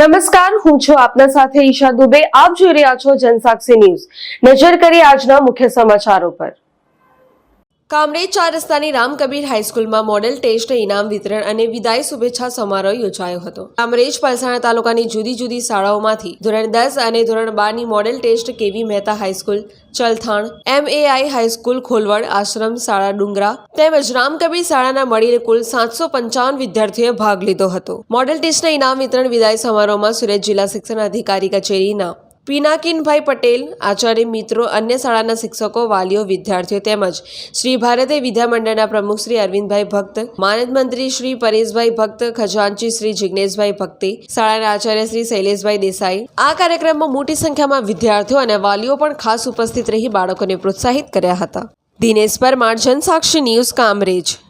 નમસ્કાર, હું છું આપના સાથે ઈશા દુબે. આપ જોઈ રહ્યા છો જનસાક્ષી ન્યૂઝ. નજર કરીએ આજના મુખ્ય સમાચારો પર. કામરેજ 4 રસ્તાની રામકબીર હાઈસ્કૂલમાં મોડેલ ટેસ્ટ, ઇનામ વિતરણ અને વિદાય શુભેચ્છા સમારોહ યોજાયો હતો. કામરેજ પલસાણા તાલુકાની જુદી જુદી શાળાઓમાંથી ધોરણ 10 અને ધોરણ 12 ની model test K V Mehta high school, Chalthan, MAI high school Kholvad, આશ્રમ શાળા ડુંગરા તેમજ રામકબીર શાળાના મળીને કુલ 755 વિદ્યાર્થીઓએ ભાગ લીધો હતો. મોડેલ ટેસ્ટના ઇનામ વિતરણ વિદાય સમારોહમાં સુરત જિલ્લા શિક્ષણ અધિકારી કચેરીના પિનાકીનભાઈ પટેલ, આચાર્ય મિત્રો, અન્ય શાળાના શિક્ષકો, વાલીઓ, વિદ્યાર્થીઓ તેમજ શ્રી ભારતીય વિદ્યા મંડળના પ્રમુખ શ્રી અરવિંદભાઈ ભક્ત, માનદ મંત્રી શ્રી પરેશભાઈ ભક્ત, ખજાનચી શ્રી જિજ્ઞેશભાઈ ભક્તે, શાળાના આચાર્ય શ્રી શૈલેષભાઈ દેસાઈ. આ કાર્યક્રમમાં મોટી સંખ્યામાં વિદ્યાર્થીઓ અને વાલીઓ પણ ખાસ ઉપસ્થિત રહી બાળકોને પ્રોત્સાહિત કર્યા હતા. દિનેશ પરમાર, જનસાક્ષી ન્યૂઝ, કામરેજ.